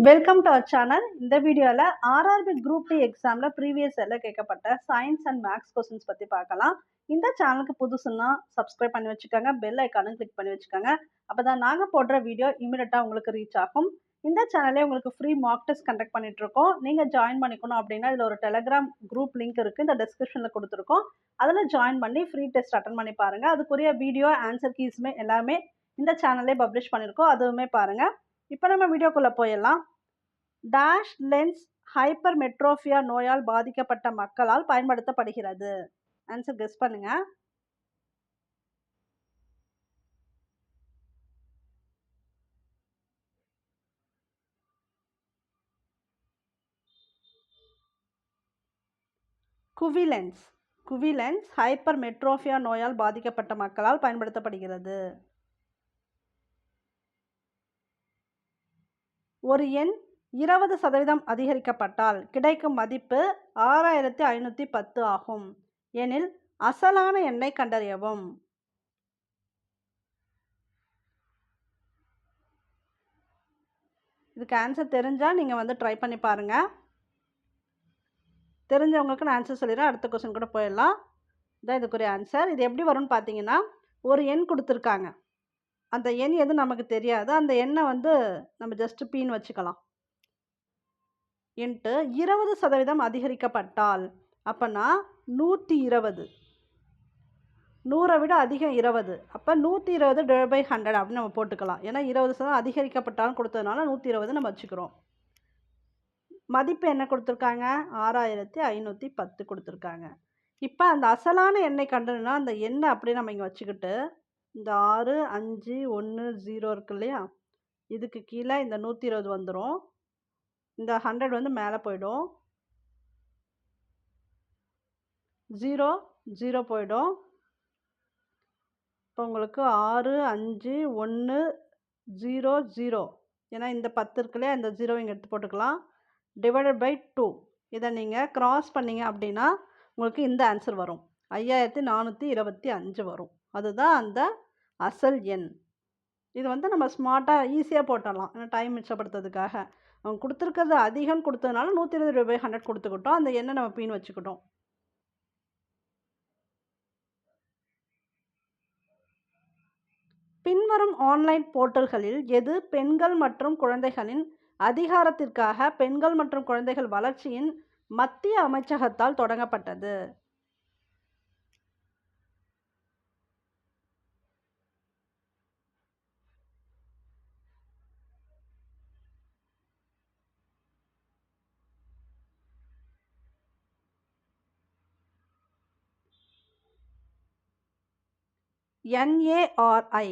Welcome to our channel. இந்த வீடியோவில் RRB group D எக்ஸாமில் ப்ரீவியஸ் இயரில் கேட்கப்பட்ட சயின்ஸ் அண்ட் மேக்ஸ் கொஸ்டின்ஸ் பற்றி பார்க்கலாம். இந்த சேனலுக்கு புதுசுன்னா சப்ஸ்கிரைப் பண்ணி வச்சுக்கோங்க, பெல் ஐக்கானும் கிளிக் பண்ணி வச்சுக்கோங்க. அப்போ தான் நாங்கள் போடுற வீடியோ இமீடியட்டாக உங்களுக்கு ரீச் ஆகும். இந்த சேனலே உங்களுக்கு ஃப்ரீ மார்க் டெஸ்ட் கண்டக்ட் பண்ணிட்டுருக்கோம். நீங்கள் ஜாயின் பண்ணிக்கணும் அப்படின்னா இதில் ஒரு டெலகிராம் குரூப் லிங்க் இருக்குது, இந்த டிஸ்கிரிப்ஷனில் கொடுத்துருக்கோம். அதில் ஜாயின் பண்ணி ஃப்ரீ டெஸ்ட் அட்டன் பண்ணி பாருங்கள். அதுக்குரிய வீடியோ ஆன்சர் கீஸுமே எல்லாமே இந்த சேனல்லே பப்ளிஷ் பண்ணியிருக்கோம், அதுவுமே பாருங்கள். இப்போ நம்ம வீடியோக்குள்ளே போயிடலாம். டேஷ் லென்ஸ் ஹைப்பர்மெட்ரோபியா நோயால் பாதிக்கப்பட்ட மக்களால் பயன்படுத்தப்படுகிறது. ஆன்சர் கெஸ் பண்ணுங்க. குவிலென்ஸ். குவிலென்ஸ் ஹைப்பர்மெட்ரோபியா நோயால் பாதிக்கப்பட்ட மக்களால் பயன்படுத்தப்படுகிறது. ஒரு எண் 20% அதிகரிக்கப்பட்டால் கிடைக்கும் மதிப்பு 6510 ஆகும் எனில் அசலான எண்ணை கண்டறியவும். இதுக்கு ஆன்சர் தெரிஞ்சால் நீங்கள் ட்ரை பண்ணி பாருங்கள். தெரிஞ்சவங்களுக்கு நான் ஆன்சர் சொல்லிடுறேன். அடுத்த கொஸ்டின் கூட போயிடலாம். இதான் இதுக்குரிய ஆன்சர். இது எப்படி வரும்னு பார்த்தீங்கன்னா, ஒரு எண் கொடுத்துருக்காங்க, அந்த எண் எது நமக்கு தெரியாது, அந்த எண்ணை நம்ம ஜஸ்ட் பீன்னு வச்சுக்கலாம். இன்ட்டு 20% அதிகரிக்கப்பட்டால் அப்போனா 120, 100 விட அதிகம் 20, அப்போ 120/100 அப்படின்னு நம்ம போட்டுக்கலாம். ஏன்னா 20% அதிகரிக்கப்பட்டாலும் கொடுத்ததுனால 120 நம்ம வச்சுக்கிறோம். மதிப்பு என்ன கொடுத்துருக்காங்க? 6510 கொடுத்துருக்காங்க. இப்போ அந்த அசலான எண்ணை கண்டறினா அந்த எண்ணை அப்படியே நம்ம இங்கே வச்சுக்கிட்டு, இந்த 6510 இருக்கு இல்லையா, இதுக்கு கீழே இந்த 120 வந்துடும். இந்த 100 மேலே போயிடும். 0 போயிடும். இப்போ உங்களுக்கு 6510, ஏன்னா இந்த 10 இருக்கு இல்லையா, இந்த 0 இங்கே எடுத்து போட்டுக்கலாம். /2 இதை நீங்கள் கிராஸ் பண்ணிங்க அப்படின்னா உங்களுக்கு இந்த ஆன்சர் வரும். 5425 வரும். அதுதான் அந்த அசல் எண். இது நம்ம ஸ்மார்ட்டாக ஈஸியாக போட்டுடலாம், ஏன்னா டைம் மிச்சப்படுத்துறதுக்காக. அவங்க கொடுத்துருக்கிறது அதிகம் கொடுத்ததுனால 120/100 கொடுத்துக்கிட்டோம். அந்த எண்ணை நம்ம பீன் வச்சுக்கிட்டோம். பின்வரும் ஆன்லைன் போர்ட்டல்களில் எது பெண்கள் மற்றும் குழந்தைகளின் அதிகாரத்திற்காக பெண்கள் மற்றும் குழந்தைகள் வளர்ச்சியின் மத்திய அமைச்சகத்தால் தொடங்கப்பட்டது? NARI.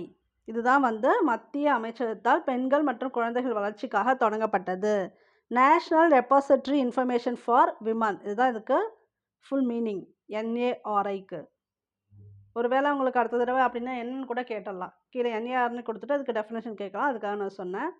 இதுதான் மத்திய அமைச்சகத்தால் பெண்கள் மற்றும் குழந்தைகள் வளர்ச்சிக்காக தொடங்கப்பட்டது. National repository information for women. இதுதான் இதுக்கு ஃபுல் மீனிங், NARIக்கு. ஒருவேளை உங்களுக்கு அடுத்த தடவை அப்படின்னா என்னன்னு கூட கேட்டுடலாம். கீழே NARனு கொடுத்துட்டு அதுக்கு டெஃபினேஷன் கேட்கலாம், அதுக்காக நான் சொன்னேன்.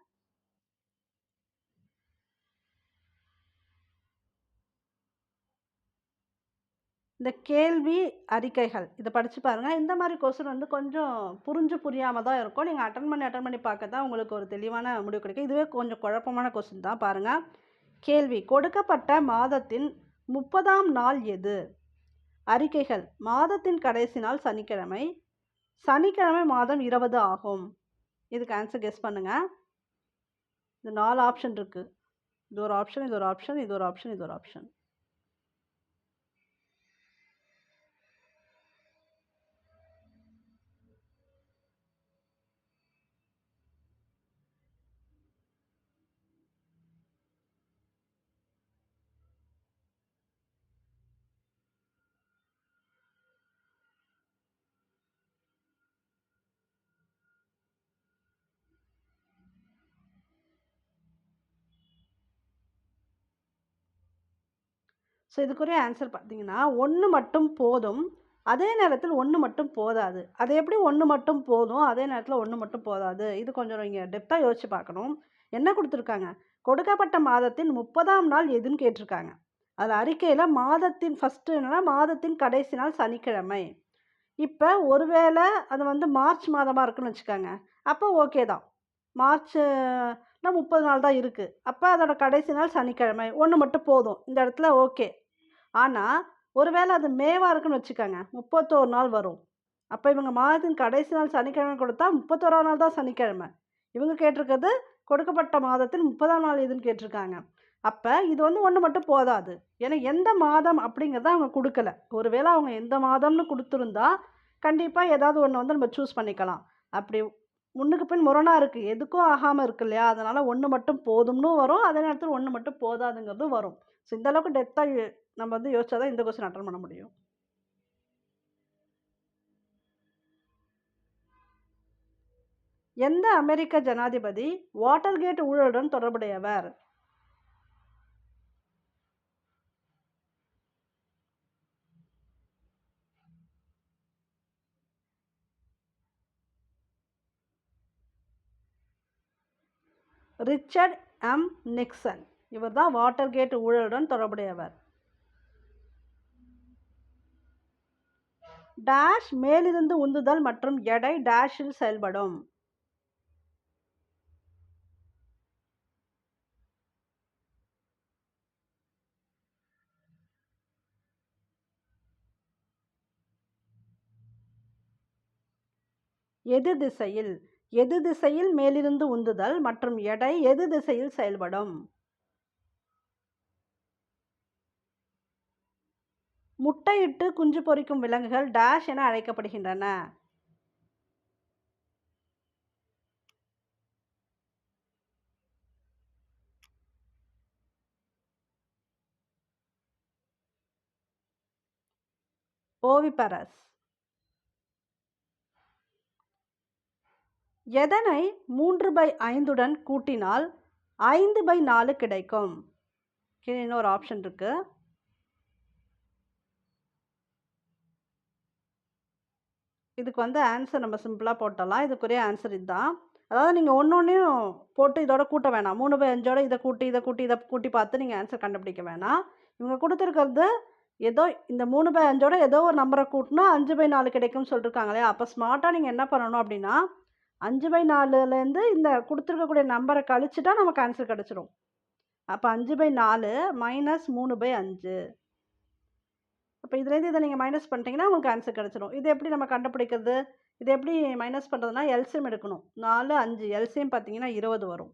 இந்த கேள்வி அறிக்கைகள் இதை படித்து பாருங்கள். இந்த மாதிரி கொஸ்டின் கொஞ்சம் புரியாமல் தான் இருக்கும். நீங்கள் அட்டன் பண்ணி பார்க்க தான் உங்களுக்கு ஒரு தெளிவான முடிவு கிடைக்கும். இதுவே கொஞ்சம் குழப்பமான கொஸ்டின் தான். பாருங்கள். கேள்வி: கொடுக்கப்பட்ட மாதத்தின் 30ஆம் நாள் எது? அறிக்கைகள்: மாதத்தின் கடைசி நாள் சனிக்கிழமை. சனிக்கிழமை மாதம் 20 ஆகும். இதுக்கு ஆன்சர் கெஸ் பண்ணுங்கள். இது 4 ஆப்ஷன் இருக்குது. இது ஒரு ஆப்ஷன், இது ஒரு ஆப்ஷன், இது ஒரு ஆப்ஷன், இது ஒரு ஆப்ஷன். ஸோ இதுக்குரிய ஆன்சர் பார்த்தீங்கன்னா 1 மட்டும் போதும், அதே நேரத்தில் 1 மட்டும் போதாது. அது எப்படி 1 மட்டும் போதும், அதே நேரத்தில் 1 மட்டும் போதாது? இது கொஞ்சம் நீங்கள் டெப்த்தாக யோசிச்சு பார்க்கணும். என்ன கொடுத்துருக்காங்க? கொடுக்கப்பட்ட மாதத்தின் 30ஆம் நாள் எதுன்னு கேட்டிருக்காங்க. அதில் அறிக்கையில் மாதத்தின் ஃபஸ்ட்டு என்னென்னா மாதத்தின் கடைசி நாள் சனிக்கிழமை. இப்போ ஒருவேளை அது மார்ச் மாதமாக இருக்குன்னு வச்சுக்கோங்க, அப்போ ஓகே தான். மார்ச்னா 30 நாள் தான் இருக்குது. அப்போ அதோட கடைசி நாள் சனிக்கிழமை, ஒன்று மட்டும் போதும் இந்த இடத்துல. ஓகே. ஆனால் ஒருவேளை அது மேவா இருக்குன்னு வச்சுக்கோங்க, 31 நாள் வரும். அப்போ இவங்க மாதத்தின் கடைசி நாள் சனிக்கிழமை கொடுத்தா 31ஆம் நாள் தான் சனிக்கிழமை. இவங்க கேட்டிருக்கிறது கொடுக்கப்பட்ட மாதத்தின் 30ஆம் நாள் எதுன்னு கேட்டிருக்காங்க. அப்போ இது வந்து ஒன்று மட்டும் போதாது. ஏன்னா எந்த மாதம் அப்படிங்கிறத அவங்க கொடுக்கல. ஒருவேளை அவங்க எந்த மாதம்னு கொடுத்துருந்தா கண்டிப்பாக ஏதாவது ஒன்று வந்து நம்ம சூஸ் பண்ணிக்கலாம். அப்படி முன்னுக்கு பின் முரணாக இருக்குது, எதுக்கும் ஆகாமல் இருக்கு இல்லையா? அதனால் ஒன்று மட்டும் போதும்னு வரும், அதே நேரத்தில் ஒன்று மட்டும் போதாதுங்கிறதும் வரும். ஸோ இந்த அளவுக்கு டெப்த்தாக நம்ம வந்து யோசிச்சா தான் இந்த கொஸ்டின் அட்டன் பண்ண முடியும். எந்த அமெரிக்க ஜனாதிபதி வாட்டர்கேட் ஊழலுடன் தொடர்புடையவர்? Richard M Nixon. இவர் தான் வாட்டர்கேட் ஊழலுடன் தொடர்புடையவர். டேஷ் மேலிருந்து உந்துதல் மற்றும் எடை டேஷில் செயல்படும். எதிர் திசையில். எதிர் திசையில் மேலிருந்து உந்துதல் மற்றும் எடை எதிர் திசையில் செயல்படும். முட்டையிட்டு குஞ்சு பொரிக்கும் விலங்குகள் டேஷ் என அழைக்கப்படுகின்றன. ஓவிபரஸ். எதனை 3/5 கூட்டினால் 5/4 கிடைக்கும்? கீழே இன்னொரு ஆப்ஷன் இருக்கு. இதுக்கு வந்து ஆன்சர் நம்ம சிம்பிளாக போட்டலாம். இதுக்குரிய ஆன்சர் இதுதான். அதாவது நீங்கள் ஒன்றையும் போட்டு இதோட கூட்ட வேணாம். 3/5 இதை கூட்டி பார்த்து நீங்கள் ஆன்சர் கண்டுபிடிக்க வேணாம். இவங்க கொடுத்துருக்கிறது ஏதோ இந்த 3/5 ஏதோ ஒரு நம்பரை கூட்டினா 5/4 கிடைக்கும்னு சொல்லியிருக்காங்களே. அப்போ ஸ்மார்ட்டாக நீங்கள் என்ன பண்ணணும் அப்படின்னா 5/4லேருந்து இந்த கொடுத்துருக்கக்கூடிய நம்பரை கழிச்சுட்டா நமக்கு ஆன்சர் கிடச்சிரும். அப்போ 5/4 மைனஸ் 3/5. அப்போ இதுலேருந்து இதை நீங்கள் மைனஸ் பண்ணிட்டீங்கன்னா உங்களுக்கு ஆன்சர் கிடச்சிரும். இது எப்படி நம்ம கண்டுபிடிக்கிறது? இது எப்படி மைனஸ் பண்ணுறதுனா எல்சிஎம் எடுக்கணும். 4, 5 எல்சிஎம் பார்த்தீங்கன்னா 20 வரும்.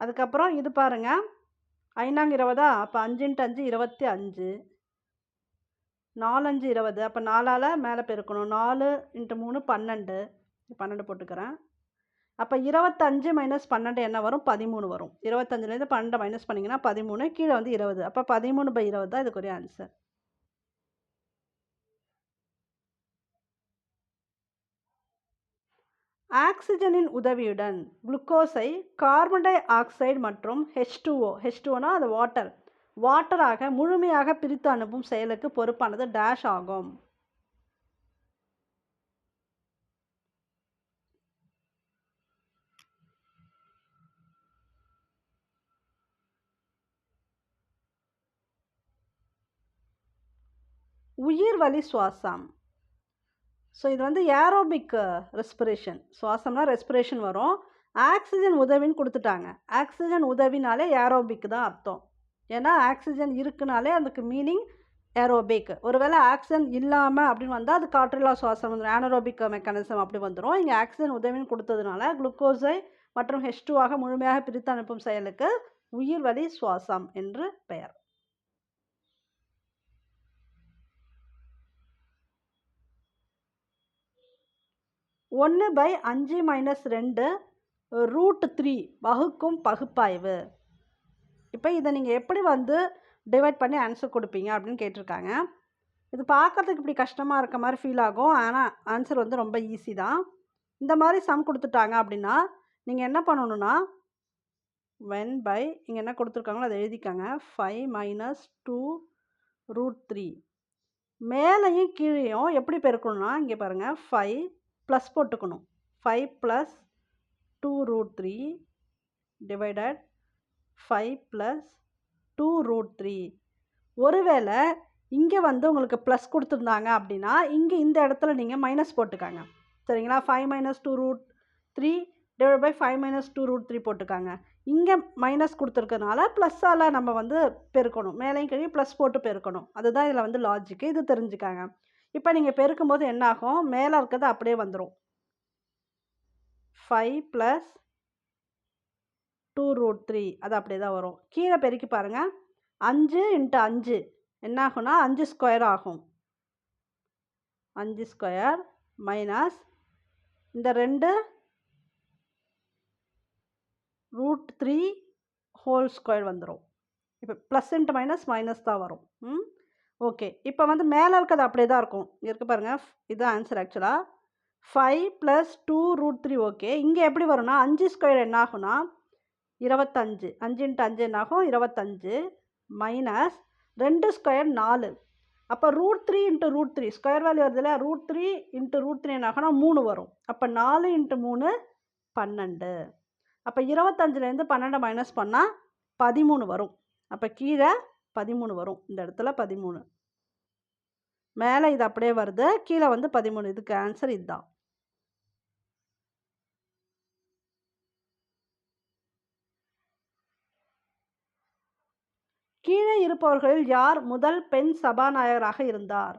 அதுக்கப்புறம் இது பாருங்கள், 5 20. அப்போ 5 × 5 25. 4 5 20. அப்போ 4ஆல் மேலே பெருக்கணும். 4 × 3 12. 12 போட்டுக்கிறேன். அப்போ 25 - 12 என்ன வரும்? 13 வரும். 25லேருந்து 12 மைனஸ் பண்ணிங்கன்னா 13, கீழே வந்து 20. அப்போ 13/20 தான் இதுக்குரிய ஆன்சர். ஆக்சிஜனின் உதவியுடன் குளுக்கோஸை கார்பன் டை ஆக்சைடு மற்றும் H2O அது வாட்டராக முழுமையாக பிரித்து அனுப்பும் செயலுக்கு பொறுப்பானது டேஷ் ஆகும். உயிர் வழி சுவாசம். ஸோ இது வந்து ஏரோபிக் ரெஸ்பிரேஷன். சுவாசம்னா ரெஸ்பிரேஷன் வரும். ஆக்சிஜன் உதவின்னு கொடுத்துட்டாங்க. ஆக்சிஜன் உதவினாலே ஏரோபிக் தான் அர்த்தம். ஏன்னா ஆக்சிஜன் இருக்குனாலே அதுக்கு மீனிங் ஏரோபிக். ஒருவேளை ஆக்சிஜன் இல்லாமல் அப்படின்னு வந்தால் அது காற்றில்லா சுவாசம் வந்துடும், ஏனரோபிக் மெக்கானிசம் அப்படி வந்துடும். இங்கே ஆக்சிஜன் உதவின்னு கொடுத்ததுனால குளுக்கோஸை மற்றும் H2 முழுமையாக பிரித்து அனுப்பும் செயலுக்கு உயிர் வழி சுவாசம் என்று பெயர். 1/5 - 2√3 வகுக்கும் பகுப்பாய்வு. இப்போ இதை நீங்கள் எப்படி வந்து டிவைட் பண்ணி ஆன்சர் கொடுப்பீங்க அப்படின்னு கேட்டிருக்காங்க. இது பார்க்கறதுக்கு இப்படி கஷ்டமாக இருக்க மாதிரி ஃபீல் ஆகும், ஆனால் ஆன்சர் வந்து ரொம்ப ஈஸி தான். இந்த மாதிரி சம் கொடுத்துட்டாங்க அப்படின்னா நீங்கள் என்ன பண்ணணுன்னா இங்கே என்ன கொடுத்துருக்காங்களோ அதை எழுதிக்காங்க. 5 - 2√3 மேலையும் கீழேயும் எப்படி பெருக்கணும்னா இங்கே பாருங்கள், 5 ப்ளஸ் போட்டுக்கணும். 5 + 2√3 டிவைடட் 5 + 2√3. ஒருவேளை இங்கே வந்து உங்களுக்கு ப்ளஸ் கொடுத்துருந்தாங்க அப்படின்னா இங்கே இந்த இடத்துல நீங்கள் மைனஸ் போட்டுக்காங்க. சரிங்களா? 5 - 2√3 3 டிவைட் பை 5 மைனஸ் 2 ரூட் 3 போட்டுக்காங்க. இங்கே மைனஸ் கொடுத்துருக்கனால ப்ளஸ்ஸால் நம்ம வந்து பெருக்கணும். மேலேயும் கீழே ப்ளஸ் போட்டு பெருக்கணும். அதுதான் இதில் வந்து லாஜிக்கு. இது தெரிஞ்சுக்காங்க. இப்போ நீங்கள் பெருக்கும்போது என்ன ஆகும்? மேலே இருக்கிறது அப்படியே வந்துடும். 5 ப்ளஸ் 2 ரூட் 3 அது அப்படியே தான் வரும். கீழே பெருக்கி பாருங்கள். 5 இன்ட்டு 5 என்ன ஆகும்னா 5 ஸ்கொயர் ஆகும். 5 ஸ்கொயர் மைனஸ் இந்த 2 ரூட் 3 ஹோல் ஸ்கொயர் வந்துடும். இப்போ ப்ளஸ் இன்ட்டு மைனஸ் மைனஸ் தான் வரும். ஓகே. இப்போ வந்து மேலே இருக்கிறது அப்படியே தான் இருக்கும். இருக்கு பாருங்கள். இதுதான் ஆன்சர் ஆக்சுவலாக. 5 ப்ளஸ் 2 ரூட் 3 ஓகே. இங்கே எப்படி வரும்னா 5 ஸ்கொயர் என்ன ஆகும்னா 25. 5 இன்ட்டு 5 என்ன ஆகும்? 25 மைனஸ் 2 ஸ்கொயர் 4. அப்போ root 3 into root 3 square value வருது இல்லையா? ரூட் 3 இன்ட்டு ரூட் 3 என்ன ஆகும்னா 3 வரும். அப்போ 4 இன்ட்டு 3 12. அப்போ 25லேருந்து 12 மைனஸ் பண்ணால் 13 வரும். அப்போ கீழே 13 வரும். இந்த இடத்துல 13. மேலே இது அப்படியே வருது. கீழே வந்து 13. இதுக்கு ஆன்சர் இதுதான். கீழே இருப்பவர்களில் யார் முதல் பெண் சபாநாயகராக இருந்தார்?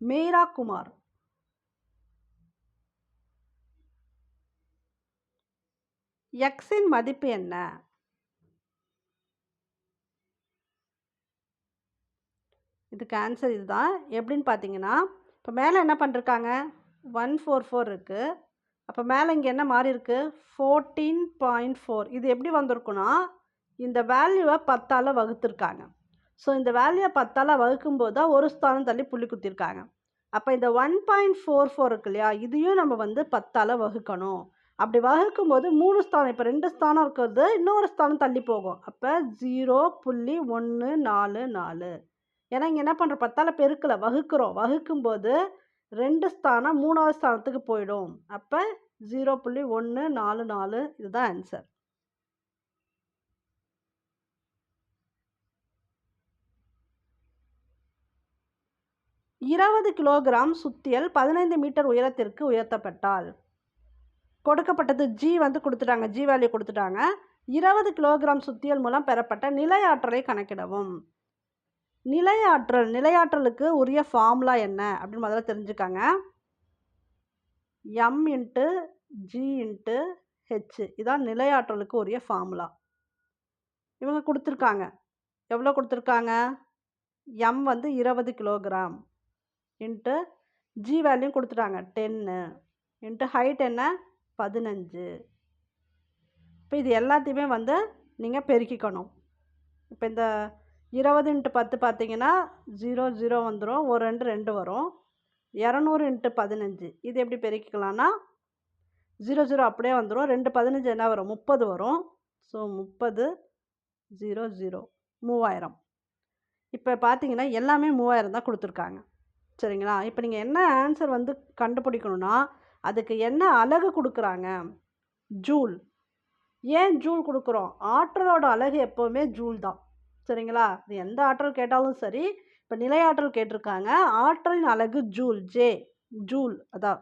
மீரா குமார். எக்ஸின் மதிப்பு என்ன? இதுக்கு ஆன்சர் இதுதான். எப்படின்னு பார்த்தீங்கன்னா, இப்போ மேலே என்ன பண்ணிருக்காங்க? 144 இருக்குது. அப்போ மேலே இங்கே என்ன மாறி இருக்கு? 14.4. இது எப்படி வந்திருக்குன்னா, இந்த வேல்யூவை 10ஆல் வகுத்துருக்காங்க. ஸோ இந்த வேல்யூவை 10ஆல் வகுக்கும்போது தான் ஒரு ஸ்தானம் தள்ளி புள்ளி குத்திருக்காங்க. அப்போ இந்த 1.44 இருக்கு இல்லையா? இதையும் நம்ம வந்து 10ஆல் வகுக்கணும். அப்படி வகுக்கும்போது 3 ஸ்தானம், இப்போ 2 ஸ்தானம் இருக்கிறது இன்னொரு ஸ்தானம் தள்ளி போகும். அப்போ 0.144. ஏன்னா இங்கே என்ன பண்ணுறோம்? 10ஆல் பெருக்கலை, வகுக்கிறோம். வகுக்கும்போது 2 ஸ்தானம் 3ஆவது ஸ்தானத்துக்கு போயிடும். அப்போ 0.144 இதுதான் ஆன்சர். 20 கிலோகிராம் சுத்தியல் 15 மீட்டர் உயரத்திற்கு உயர்த்தப்பட்டால் கொடுக்கப்பட்டது ஜி வந்து கொடுத்துட்டாங்க. ஜி வேல்யூ கொடுத்துட்டாங்க. 20 கிலோகிராம் சுத்தியல் மூலம் பெறப்பட்ட நிலை ஆற்றலை கணக்கிடவும். நிலையாற்றலுக்கு உரிய ஃபார்முலா என்ன அப்படின்னு முதல்ல தெரிஞ்சுக்காங்க. M into G into H இதான் நிலையாற்றலுக்கு உரிய ஃபார்முலா. இவங்க கொடுத்துருக்காங்க. எவ்வளோ கொடுத்துருக்காங்க? எம் வந்து 20 கிலோகிராம் இன்ட்டு ஜி வேல்யூ கொடுத்துட்டாங்க 10 இன்ட்டு ஹைட் என்ன 15. இப்போ இது எல்லாத்தையுமே வந்து நீங்கள் பெருக்கிக்கணும். இப்போ இந்த 20 இன்ட்டு 10 பார்த்தீங்கன்னா 0 0 வந்துடும். ஒரு 2 2 வரும். 200 இன்ட்டு 15 இது எப்படி பெருக்கிக்கலாம்னா 0 0 அப்படியே வந்துடும். 2 15 என்ன வரும்? 30 வரும். ஸோ 30 0 0 3000. இப்போ பார்த்தீங்கன்னா எல்லாமே 3000 தான் கொடுத்துருக்காங்க. சரிங்களா? இப்போ நீங்கள் என்ன ஆன்சர் வந்து கண்டுபிடிக்கணும்னா அதுக்கு என்ன அலகு கொடுக்குறாங்க? ஜூல். ஏன் ஜூல் கொடுக்குறோம்? ஆற்றலோட அலகு எப்போவுமே ஜூல் தான். சரிங்களா? இது எந்த ஆற்றல் கேட்டாலும் சரி. இப்போ நிலையாற்றல் கேட்டிருக்காங்க. ஆற்றலின் அலகு ஜூல். ஜூல் அதான்.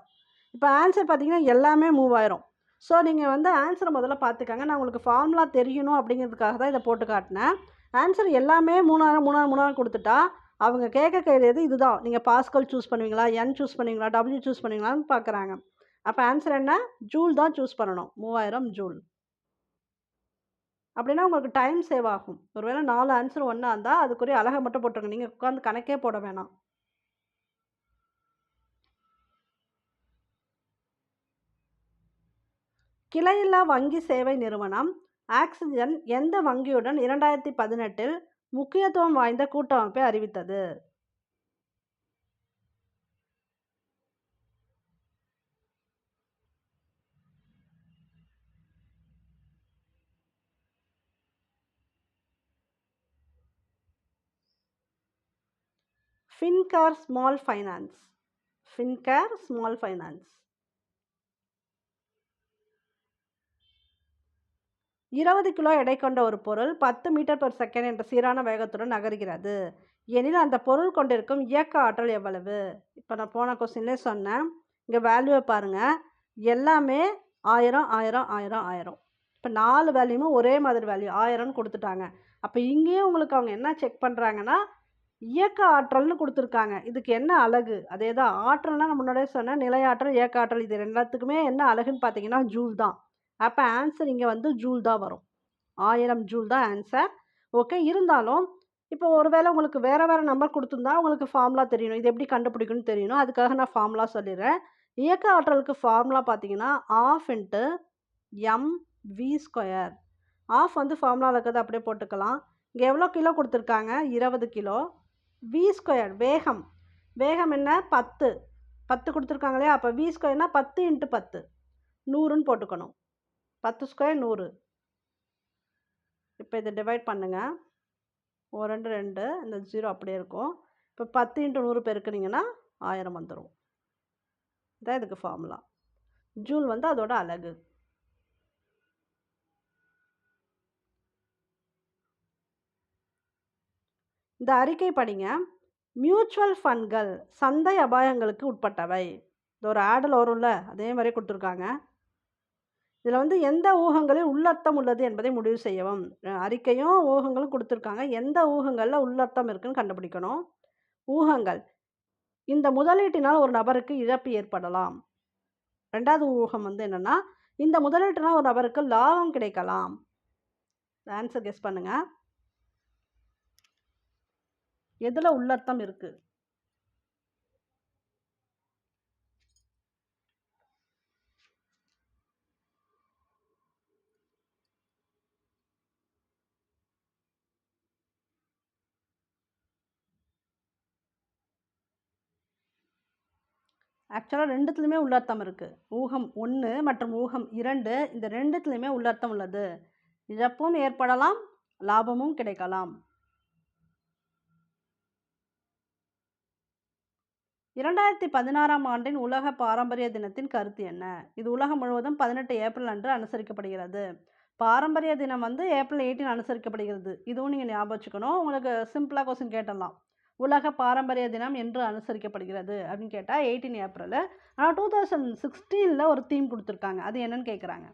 இப்போ ஆன்சர் பார்த்தீங்கன்னா எல்லாமே 3000. ஸோ நீங்கள் வந்து ஆன்சரை முதல்ல பார்த்துக்காங்க. நான் உங்களுக்கு ஃபார்முலா தெரியணும் அப்படிங்கிறதுக்காக தான் இதை போட்டு காட்டினேன். ஆன்சர் எல்லாமே 3000 3000 3000 கொடுத்துட்டா அவங்க கேட்கறது இதுதான். நீங்கள் பாஸ்கல் சூஸ் பண்ணுவீங்களா, என் சூஸ் பண்ணுவீங்களா, டபிள்யூ சூஸ் பண்ணுவீங்களான்னு பார்க்குறாங்க. அப்போ ஆன்சர் என்ன? ஜூல் தான் சூஸ் பண்ணணும். 3000 ஜூல். அப்படின்னா உங்களுக்கு டைம் சேவ் ஆகும். ஒருவேளை 4 ஆன்சர் ஒன்றா இருந்தால் அதுக்குரிய அழகை மட்டும் போட்டுருங்க. நீங்கள் உட்காந்து கணக்கே போட வேணாம். கிளையில்லா வங்கி சேவை நிறுவனம் ஆக்சிஜன் எந்த வங்கியுடன் 2018 முக்கியத்துவம் வாய்ந்த கூட்டமைப்பை அறிவித்தது? Fincare small finance. Fincare small finance. 20 kilo எடை கொண்ட ஒரு பொருள் 10 மீட்டர் பெர் செகண்ட் என்ற சீரான வேகத்துடன் நகர்கிறது எனில் அந்த பொருள் கொண்டிருக்கும் இயக்க ஆற்றல் எவ்வளவு? இப்போ நான் போன கொஸ்டின்லேயே சொன்னேன். இங்கே வேல்யூவை பாருங்கள். எல்லாமே 1000 1000 1000 1000. இப்போ 4 வேல்யூமே ஒரே மாதிரி வேல்யூ 1000ன்னு கொடுத்துட்டாங்க. அப்போ இங்கேயும் உங்களுக்கு அவங்க என்ன செக் பண்ணுறாங்கன்னா இயக்க ஆற்றல்னு கொடுத்துருக்காங்க. இதுக்கு என்ன அலகு? அதே தான் ஆற்றல்னா நான் முன்னாடியே சொன்னேன். நிலையாற்றல், இயக்க ஆற்றல் இது எல்லாத்துக்குமே என்ன அலகுன்னு பார்த்தீங்கன்னா ஜூல் தான். அப்போ ஆன்சர் இங்கே வந்து ஜூல் தான் வரும். 1000 ஜூல் தான் ஆன்சர். ஓகே, இருந்தாலும் இப்போ ஒருவேளை உங்களுக்கு வேறு வேறு நம்பர் கொடுத்துருந்தா உங்களுக்கு ஃபார்முலா தெரியணும். இது எப்படி கண்டுபிடிக்கணும்னு தெரியணும். அதுக்காக நான் ஃபார்முலா சொல்லிடுறேன். இயக்க ஆற்றலுக்கு ஃபார்முலா பார்த்தீங்கன்னா ½ mv². ½ வந்து ஃபார்முலாவில் இருக்கிறது அப்படியே போட்டுக்கலாம். இங்கே எவ்வளோ கிலோ கொடுத்துருக்காங்க? 20 கிலோ. v² வேகம். வேகம் என்ன? 10 கொடுத்துருக்காங்க இல்லையா? அப்போ v²னா 10 × 10 100ன்னு போட்டுக்கணும். 10² 100. இப்போ இதை டிவைட் பண்ணுங்கள். 1 2 2 இந்த 0 அப்படியே இருக்கும். இப்போ 10 × 100 பெருக்குனீங்கன்னா 1000 வந்துடும். இதான் இதுக்கு ஃபார்முலா. ஜூல் வந்து அதோட அலகு. இந்த அறிக்கை படிங்க. மியூச்சுவல் ஃபண்ட்கள் சந்தை அபாயங்களுக்கு உட்பட்டவை. இது ஒரு ஆடில் வரும்ல, அதே மாதிரி கொடுத்துருக்காங்க. இதில் வந்து எந்த ஊகங்களில் உள்ளர்த்தம் உள்ளது என்பதை முடிவு செய்யவும். அறிக்கையும் ஊகங்களும் கொடுத்துருக்காங்க. எந்த ஊகங்களில் உள்ளர்த்தம் இருக்குன்னு கண்டுபிடிக்கணும். ஊகங்கள்: இந்த முதலீட்டினால் ஒரு நபருக்கு இழப்பு ஏற்படலாம். ரெண்டாவது ஊகம் வந்து என்னென்னா, இந்த முதலீட்டினால் ஒரு நபருக்கு லாபம் கிடைக்கலாம். ஆன்சர் கெஸ் பண்ணுங்க. எதில் உள்ளர்த்தம் இருக்குது? ஆக்சுவலாக ரெண்டுத்துலையுமே உள்ளர்த்தம் இருக்குது. ஊகம் 1 மற்றும் ஊகம் 2 இந்த ரெண்டுத்துலையுமே உள்ளர்த்தம் உள்ளது. இழப்பும் ஏற்படலாம், லாபமும் கிடைக்கலாம். 2016ஆம் ஆண்டின் உலக பாரம்பரிய தினத்தின் கருத்து என்ன? இது உலகம் முழுவதும் 18 ஏப்ரல் அன்று அனுசரிக்கப்படுகிறது. பாரம்பரிய தினம் வந்து ஏப்ரல் 18 அனுசரிக்கப்படுகிறது. இதுவும் நீங்கள் ஞாபகம் வச்சுக்கணும். உங்களுக்கு சிம்பிளாக கொஸ்டின் கேட்டலாம். உலக பாரம்பரிய தினம் என்று அனுசரிக்கப்படுகிறது அப்படின்னு கேட்டால் 18 ஏப்ரல். ஆனால் 2016 ஒரு தீம் கொடுத்துருக்காங்க. அது என்னன்னு கேட்குறாங்க.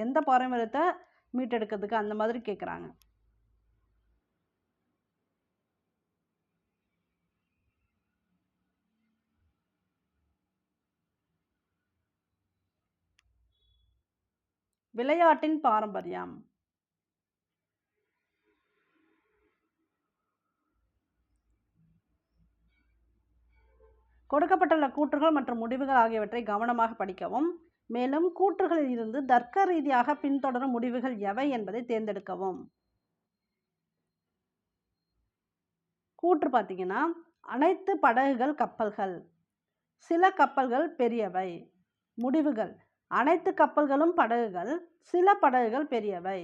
எந்த பாரம்பரியத்தை மீட்டெடுக்கிறதுக்கு அந்த மாதிரி கேட்குறாங்க. விளையாட்டின் பாரம்பரியம். கொடுக்கப்பட்டுள்ள கூற்றுகள் மற்றும் முடிவுகள் ஆகியவற்றை கவனமாக படிக்கவும். மேலும் கூற்றுகளில் இருந்து தர்க்க ரீதியாக பின்தொடரும் முடிவுகள் எவை என்பதை தேர்ந்தெடுக்கவும். கூற்று பார்த்தீங்கன்னா, அனைத்து படகுகள் கப்பல்கள், சில கப்பல்கள் பெரியவை. முடிவுகள்: அனைத்து கப்பல்களும் படகுகள், சில படகுகள் பெரியவை.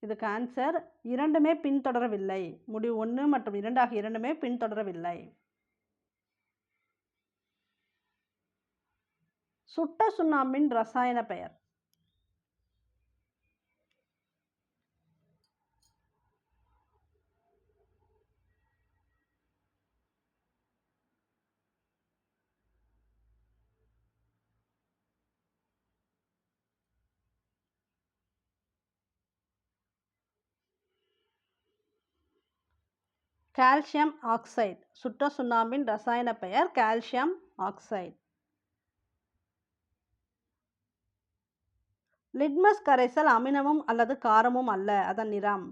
இதுக்கு ஆன்சர் இரண்டுமே பின்தொடரவில்லை. முடிவு 1 மற்றும் 2 ஆகிய இரண்டுமே பின்தொடரவில்லை. சுட்ட சுண்ணாம்பின் ரசாயன பெயர். Calcium oxide. சுட்ட சுண்ணாம்பின் ரசாயன பெயர் கால்சியம் ஆக்சைடு. லிட்மஸ் கரைசல் அமிலமும் அல்லது காரமும் அல்ல. அதன் நிறம்.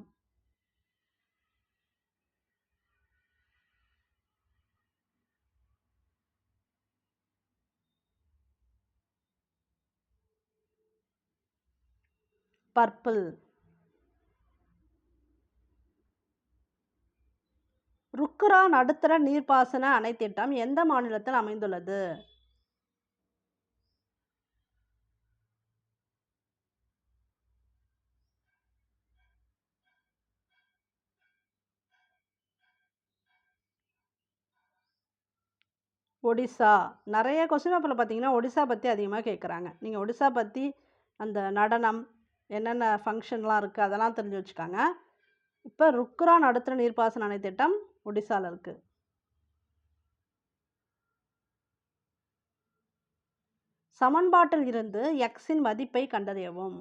பர்பிள். ருக்குரா நடுத்தர நீர்ப்பாசன அணை திட்டம் எந்த மாநிலத்தில் அமைந்துள்ளது? ஒடிசா. நிறைய கொஸ்டின் பேப்பர்ல பார்த்தீங்கன்னா, ஒடிசா பத்தி அதிகமா கேட்குறாங்க. நீங்க ஒடிசா பத்தி அந்த நடனம், என்னென்ன ஃபங்ஷன்லாம் இருக்கு, அதெல்லாம் தெரிஞ்சு வச்சுக்கங்க. இப்ப ருக்குரா நடுத்தர நீர்ப்பாசன அணை திட்டம் ஒடிசால இருக்கு. சமன்பாட்டில் இருந்து எக்ஸின் மதிப்பை கண்டறியவும்.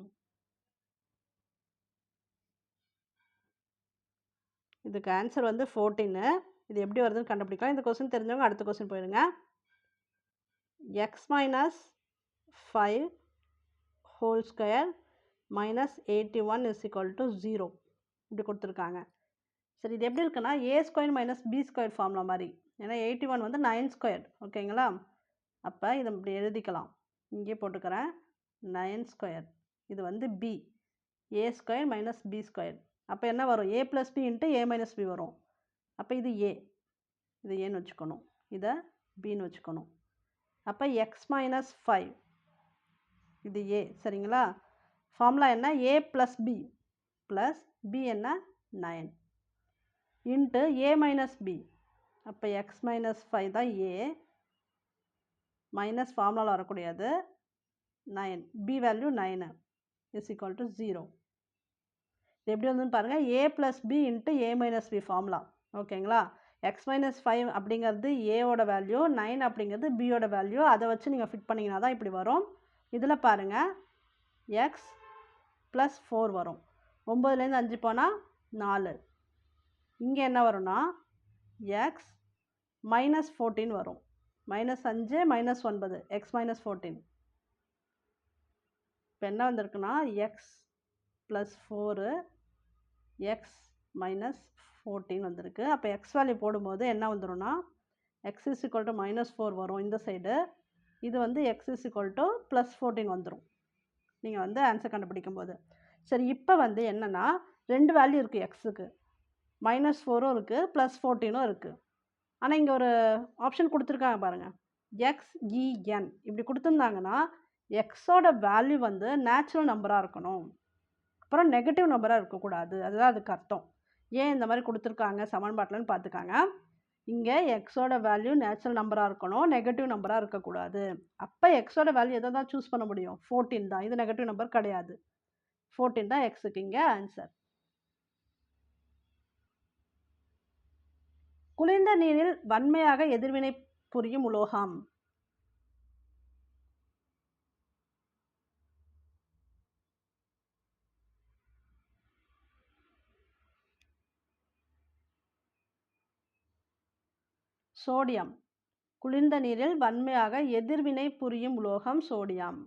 இதுக்கு ஆன்சர் வந்து 14. இது எப்படி வருதுன்னு கண்டுபிடிக்கலாம். இந்த கொஸ்டின் தெரிஞ்சவங்க அடுத்த கொஸ்டின் போயிருங்க. x minus 5 whole square minus 81 is equal to 0 இப்படி கொடுத்துருக்காங்க. சரி, இது எப்படி இருக்குன்னா a square minus b square formula மாதிரி. ஏன்னா 81 வந்து 9 ஸ்கொயர், ஓகேங்களா? அப்போ இதை இப்படி எழுதிக்கலாம். இங்கே போட்டுக்கிறேன் 9 ஸ்கொயர். இது வந்து b, a square minus b square. அப்போ என்ன வரும்? a plus b into a minus b வரும். அப்போ இது a, இது ஏன்னு வச்சுக்கணும், இதை பின்னு வச்சுக்கணும். அப்போ எக்ஸ் மைனஸ் 5 இது a, சரிங்களா? ஃபார்முலா என்ன? a plus b plus b என்ன? 9 இன்ட்டு a மைனஸ் b. அப்போ எக்ஸ் மைனஸ் 5 தான் a, மைனஸ் ஃபார்முலாவில் வரக்கூடியது 9, b value 9 is equal to 0. இது எப்படி வந்துன்னு பாருங்கள், a plus b into a minus b formula, ஓகேங்களா? எக்ஸ் மைனஸ் 5 அப்படிங்கிறது ஏவோட வேல்யூ, 9 அப்படிங்கிறது பியோட வேல்யூ. அதை வச்சு நீங்கள் ஃபிட் பண்ணிங்கன்னா தான் இப்படி வரும். இதில் பாருங்கள், எக்ஸ் ப்ளஸ் 4 வரும். 9லேருந்து 5 போனால் 4. இங்கே என்ன வரும்னா எக்ஸ் மைனஸ் 14 வரும். Minus 5 minus 9, X minus 14. இப்போ என்ன வந்திருக்குன்னா எக்ஸ் ப்ளஸ் 4 எக்ஸ் மைனஸ் 14 வந்திருக்கு. அப்போ எக்ஸ் வேல்யூ போடும்போது என்ன வந்துடும்னா X is equal to minus 4 வரும் இந்த சைடு. இது வந்து X is equal to plus 14 வந்துடும் நீங்கள் வந்து ஆன்சர் கண்டுபிடிக்கும் போது. சரி, இப்போ வந்து என்னென்னா 2 வேல்யூ இருக்குது எக்ஸுக்கு, மைனஸ் 4ம் இருக்குது ப்ளஸ் 14ம் இருக்குது. ஆனால் இங்கே ஒரு ஆப்ஷன் கொடுத்துருக்காங்க பாருங்கள், XEN இப்படி கொடுத்துருந்தாங்கன்னா எக்ஸோட வேல்யூ வந்து நேச்சுரல் நம்பராக இருக்கணும், அப்புறம் நெகட்டிவ் நம்பராக இருக்கக்கூடாது. அதுதான் அதுக்கு அர்த்தம். ஏன் இந்த மாதிரி கொடுத்துருக்காங்க சமன்பாட்டில்னு பார்த்துக்காங்க. இங்கே எக்ஸோட வேல்யூ நேச்சுரல் நம்பராக இருக்கணும், நெகட்டிவ் நம்பராக இருக்கக்கூடாது. அப்போ எக்ஸோட வேல்யூ எதை தான் சூஸ் பண்ண முடியும்? 14 தான். இது நெகட்டிவ் நம்பர் கிடையாது. 14 தான் எக்ஸுக்கு இங்கே ஆன்சர். குளிர்ந்த நீரில் வன்மையாக எதிர்வினை புரியும் உலோகம். சோடியம். குளிர்ந்த நீரில் வன்மையாக எதிர்வினை புரியும் உலோகம் சோடியம்.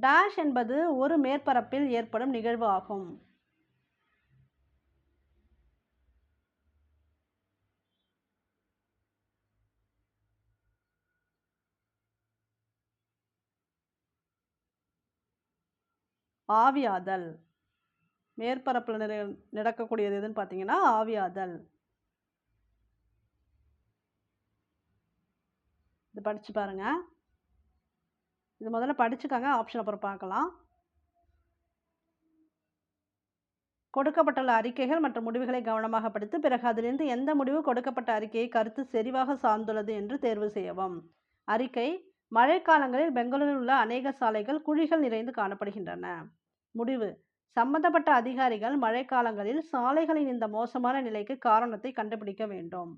டேஷ் என்பது ஒரு மேற்பரப்பில் ஏற்படும் நிகழ்வு ஆகும். ஆவியாதல். மேற்பரப்பில் நடக்கக்கூடியது எதுன்னு பார்த்தீங்கன்னா ஆவியாதல். இது படித்து பாருங்க. இது முதல்ல படிச்சுக்காங்க, ஆப்ஷன் அப்புறம் பார்க்கலாம். கொடுக்கப்பட்டுள்ள அறிக்கைகள் மற்றும் முடிவுகளை கவனமாக படித்து பிறகு அதிலிருந்து எந்த முடிவு கொடுக்கப்பட்ட அறிக்கையை கருத்து செறிவாக சார்ந்துள்ளது என்று தேர்வு செய்யவும். அறிக்கை: மழைக்காலங்களில் பெங்களூரில் உள்ள அநேக சாலைகள் குழிகள் நிறைந்து காணப்படுகின்றன. முடிவு: சம்பந்தப்பட்ட அதிகாரிகள் மழைக்காலங்களில் சாலைகளின் இந்த மோசமான நிலைக்கு காரணத்தை கண்டுபிடிக்க வேண்டும்.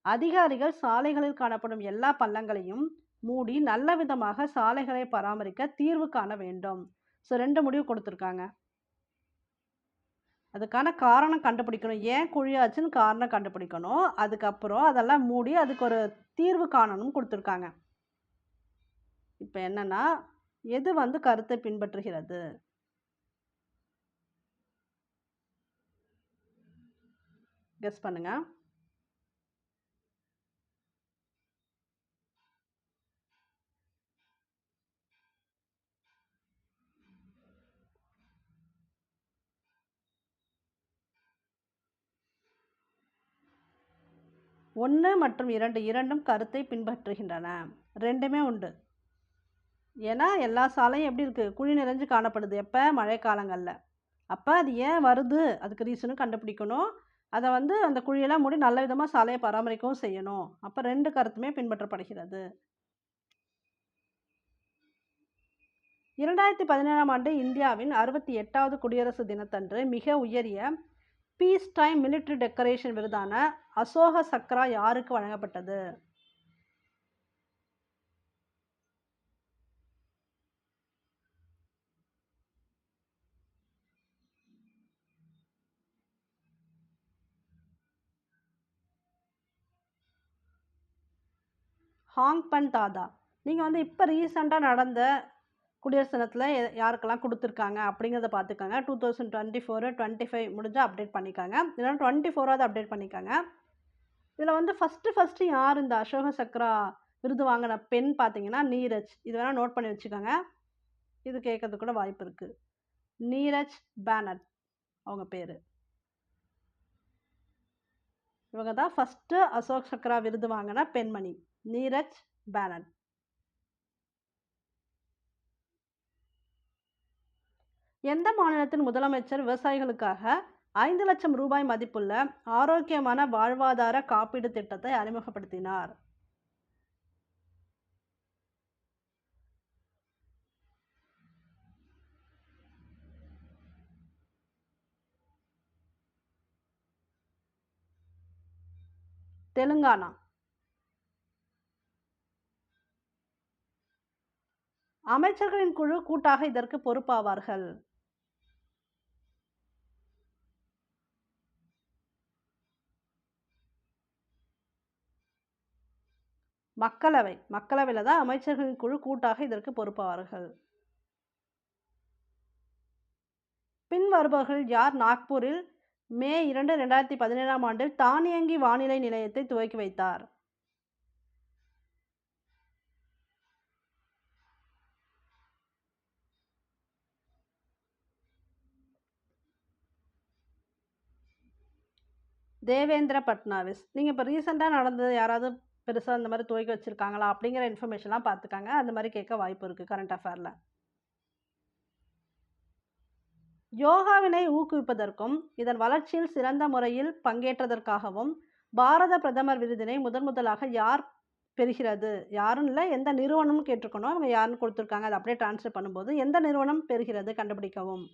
அதிகாரிகள் சாலைகளில் காணப்படும் எல்லா பள்ளங்களையும் மூடி நல்ல விதமாக சாலைகளை பராமரிக்க தீர்வு காண வேண்டும். ஸோ 2 முடிவு கொடுத்துருக்காங்க. அதுக்கான காரணம் கண்டுபிடிக்கணும், ஏன் குழியாச்சுன்னு காரணம் கண்டுபிடிக்கணும். அதுக்கப்புறம் அதெல்லாம் மூடி அதுக்கு ஒரு தீர்வு காணணும் கொடுத்துருக்காங்க. இப்போ என்னன்னா எது வந்து கருத்தை பின்பற்றுகிறது? கெஸ் பண்ணுங்க. ஒன்று மற்றும் 2 இரண்டும் கருத்தை பின்பற்றுகின்றன. 2மே உண்டு. ஏன்னா எல்லா சாலையும் எப்படி இருக்குது? குழி நிறைஞ்சு காணப்படுது. எப்போ? மழைக்காலங்களில். அப்போ அது ஏன் வருது, அதுக்கு ரீசனும் கண்டுபிடிக்கணும். அத வந்து அந்த குழியெல்லாம் மூடி நல்ல விதமா சாலைய பராமரிக்கவும் செய்யணும். அப்ப 2 கருத்துமே பின்பற்றப்படுகிறது. 2017ஆம் ஆண்டு இந்தியாவின் 68வது குடியரசு தினத்தன்று மிக உயரிய பீஸ் டைம் மிலிட்டரி டெக்கரேஷன் விருதான அசோக சக்ரா யாருக்கு வழங்கப்பட்டது? ஹாங் பன் தாதா. நீங்க வந்து இப்ப ரீசென்ட்டா நடந்த குடியரசு தினத்துல யாருக்கெல்லாம் குடுத்துருக்காங்க அப்படிங்கிறத பார்த்துக்கங்க. 2024, 25 முடிஞ்சா அப்டேட் பண்ணிக்கங்க. இல்லன்னா 24வது அப்டேட் பண்ணிக்கங்க. இதுல வந்து ஃபர்ஸ்ட்டு யார் இந்த அசோக சக்ரா விருது வாங்குன பெண் பார்த்தீங்கன்னா, நீரஜ். இது வேணா நோட் பண்ணி வச்சுக்கங்க. இது கேட்கறதுக்கு கூட வாய்ப்பு இருக்கு. நீரஜ் பேனர்ஜ் அவங்க பேரு. இவங்க தான் ஃபர்ஸ்ட்டு அசோக் சக்ரா விருது வாங்குன பெண்மணி. நீரஜ் பேனர்ஜ். எந்த மாநிலத்தின் முதலமைச்சர் விவசாயிகளுக்காக 5,00,000 ரூபாய் மதிப்புள்ள ஆரோக்கியமான வாழ்வாதார காப்பீடு திட்டத்தை அறிமுகப்படுத்தினார்? தெலுங்கானா. அமைச்சர்களின் குழு கூட்டாக இதற்கு பொறுப்பாவார்கள். மக்களவையில தான் அமைச்சர்களின் குழு கூட்டாக இதற்கு பொறுப்பாவார்கள். பின்வருபவர்களில் யார் நாக்பூரில் மே 2, 2017ஆம் ஆண்டில் தானியங்கி வானிலை நிலையத்தை துவக்கி வைத்தார்? தேவேந்திர பட்னாவிஸ். நீங்க இப்ப ரீசென்ட்டா நடந்தது யாராவது பெருசா இந்த மாரி துவக்கி வச்சிருக்காங்களா? அப்படிங்கிற இன்ஃபர்மேஷன்லாம் பார்த்துக்கங்க. அந்த மாரி கேட்க வாய்ப்பு இருக்கு கரண்ட் அஃபேர்ல. யோகாவினை ஊக்குவிப்பதற்கும், இதன் வளர்ச்சியில் சிறந்த முறையில் பங்கேற்றதற்காகவும் பாரத பிரதமர் விருதினை முதலாக யார் பெறுகிறது? யாருன்னு இல்ல, எந்த நிறுவனம்னு கேட்டிருக்கணும். அவங்க யாருன்னு குடுத்துருக்காங்க. அத அப்படியே ட்ரான்ஸ்லேட் பண்ணும்போது, எந்த நிறுவனம் பெறுகிறது கண்டுபிடிக்கவும்.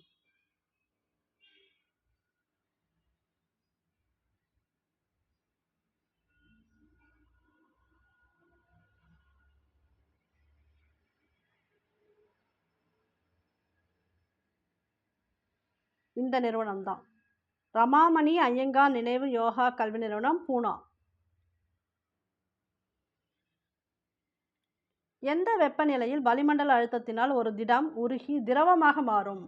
இந்த நிறுவனம் தான். ரமாமணி ஐயங்கார் நினைவு யோகா கல்வி நிறுவனம், பூனா. எந்த வெப்பநிலையில் வளிமண்டல அழுத்தத்தினால் ஒரு திடம் உருகி திரவமாக மாறும்?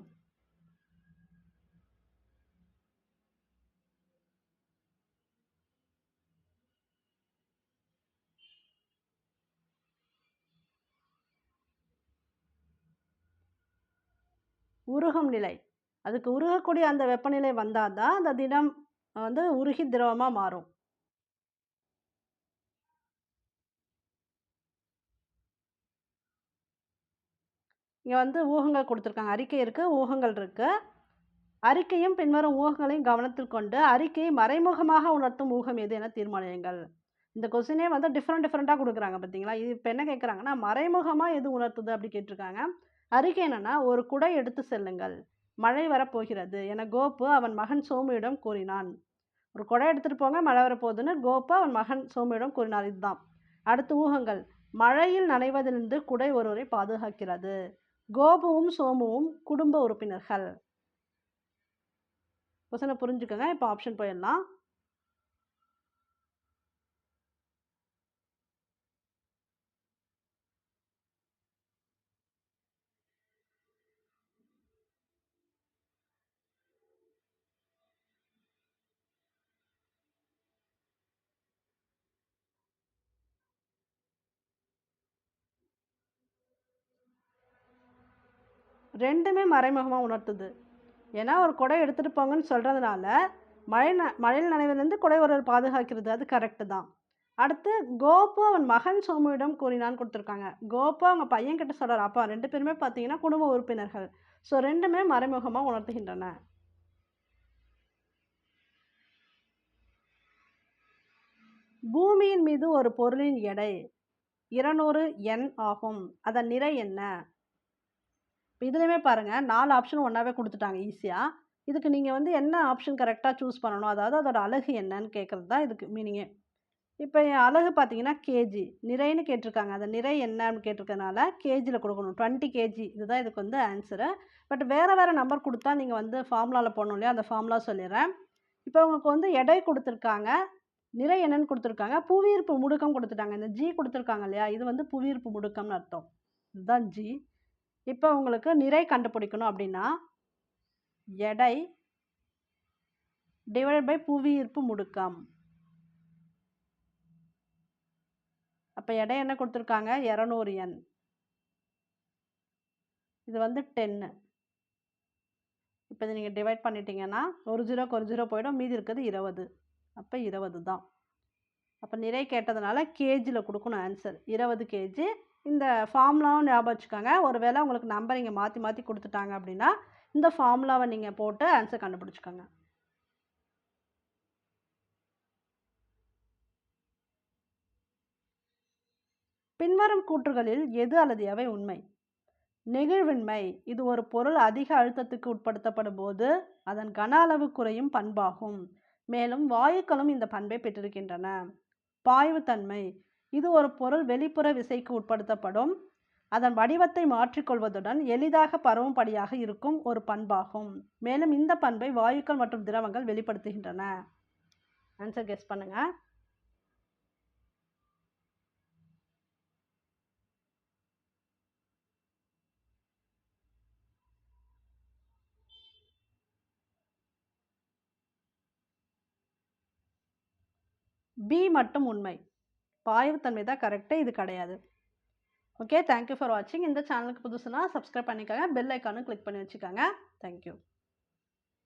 உருகும் நிலை. அதுக்கு உருகக்கூடிய அந்த வெப்பநிலை வந்தா தான் அந்த திடம் வந்து உருகி திரவமா மாறும். இங்க வந்து ஊகங்கள் குடுத்துருக்காங்க. அறிக்கை இருக்கு, ஊகங்கள் இருக்கு. அறிக்கையும் பின்வரும் ஊகங்களையும் கவனத்தில் கொண்டு அறிக்கையை மறைமுகமாக உணர்த்தும் ஊகம் எது என தீர்மானியுங்கள். இந்த கொஸ்டினே வந்து டிஃப்ரெண்ட்டா குடுக்குறாங்க பார்த்தீங்களா? இது இப்ப என்ன கேட்குறாங்கன்னா, மறைமுகமா எது உணர்த்துது அப்படி கேட்டிருக்காங்க. அறிக்கை என்னன்னா, ஒரு குடை எடுத்து செல்லுங்கள். மழை வரப்போகிறது என கோபு அவன் மகன் சோமுவிடம் கூறினான். ஒரு குடம் எடுத்துட்டு போங்க, மழை வரப்போகுதுன்னு கோபு அவன் மகன் சோமுவிடம் கூறினார். இதுதான். அடுத்து ஊகங்கள். மழையில் நனைவதிலிருந்து குடை ஒருவரை பாதுகாக்கிறது. கோபுவும் சோமுவும் குடும்ப உறுப்பினர்கள். கொஸ்டினை புரிஞ்சுக்கங்க. இப்போ ஆப்ஷன் போயிடலாம். ரெண்டுமே மறைமுகமா உணர்த்துது. ஏன்னா ஒரு குடை எடுத்துட்டு போங்கன்னு சொல்றதுனால மழையில் நனைவதிலிருந்து குடை ஒருவர் பாதுகாக்கிறது. அது கரெக்டு தான். அடுத்து கோபு அவன் மகன் சோமுவிடம் கூறினான்னு கொடுத்துருக்காங்க. கோபு அவங்க பையன் கிட்ட சொல்றாரு. அப்பா 2 பேருமே பார்த்தீங்கன்னா குடும்ப உறுப்பினர்கள். ஸோ 2மே மறைமுகமா உணர்த்துகின்றன. பூமியின் மீது ஒரு பொருளின் எடை 200 N ஆகும். அதன் நிறை என்ன? இதுலயுமே பாருங்க 4 ஆப்ஷன் ஒண்ணாவே குடுத்துட்டாங்க ஈஸியா. இதுக்கு நீங்க வந்து என்ன ஆப்ஷன் கரெக்ட்டா சூஸ் பண்ணணும். அதாவது அதோட அலகு என்னன்னு கேட்கறது தான் இதுக்கு மீனிங்கே. இப்ப என் அலகு பார்த்தீங்கன்னா கேஜி. நிறைன்னு கேட்டிருக்காங்க. அந்த நிறை என்னன்னு கேட்டிருக்கனால கேஜில குடுக்கணும். 20 கேஜி இதுதான் இதுக்கு வந்து ஆன்ஸரு. பட் வேற வேற நம்பர் குடுத்தா நீங்க வந்து ஃபார்முலால போடணும் இல்லையா? அந்த ஃபார்முலா சொல்லிர்றேன். இப்ப உங்களுக்கு வந்து எடை குடுத்துருக்காங்க. நிறை என்னன்னு குடுத்துருக்காங்க. புவியீர்ப்பு முடுக்கம் குடுத்துட்டாங்க. இந்த ஜி குடுத்துருக்காங்க இல்லையா? இது வந்து புவியீர்ப்பு முடுக்கம்னு அர்த்தம். இதுதான் ஜி. இப்ப உங்களுக்கு நிறை கண்டுபிடிக்கணும் அப்டின்னா, எடை டிவைடட் பை புவியீர்ப்பு முடுக்கம். அப்ப எடை என்ன குடுத்துருக்காங்க? 200 N. இது வந்து 10. இப்ப இத நீங்க டிவைட் பண்ணிட்டீங்கன்னா, ஒரு ஜீரோக்கு ஒரு ஜீரோ போயிடும். மீதி இருக்கிறது 20. அப்ப 20 தான். அப்ப நிறை கேட்டதுனால கேஜில குடுக்கணும் ஆன்சர். 20 கேஜி. இந்த ஃபார்முலாவும் ஞாபகம் வச்சுக்கோங்க. ஒருவேளை உங்களுக்கு நம்பர் இங்க மாத்தி மாத்தி குடுத்துட்டாங்க அப்டின்னா, இந்த ஃபார்முலாவ நீங்க போட்டு ஆன்சர் கண்டுபிடிச்சுக்கோங்க. பின்வரும் கூற்றுகளில் எது அல்லது எவை உண்மை? நெகிழ்வின்மை இது ஒரு பொருள் அதிக அழுத்தத்துக்கு உட்படுத்தப்படும்போது அதன் கன அளவு குறையும் பண்பாகும். மேலும் வாயுக்களும் இந்த பண்பை பெற்றிருக்கின்றன. பாய்வுத்தன்மை இது ஒரு பொருள் வெளிப்புற விசைக்கு உட்படுத்தப்படும் அதன் வடிவத்தை மாற்றிக்கொள்வதுடன் எளிதாக பரவும்படியாக இருக்கும் ஒரு பண்பாகும். மேலும் இந்த பண்பை வாயுக்கள் மற்றும் திரவங்கள் வெளிப்படுத்துகின்றன. ஆன்சர் கெஸ் பண்ணுங்க. பி மட்டும் உண்மை. பாய்வுத்தன்மை தான் கரெக்டு, இது கிடையாது. ஓகே, தேங்க்யூ ஃபார் வாட்சிங். இந்த சேனலுக்கு புதுசுனா சப்ஸ்கிரைப் பண்ணிக்கோங்க. பெல் ஐக்கானும் கிளிக் பண்ணி வச்சுக்கோங்க. தேங்க்யூ.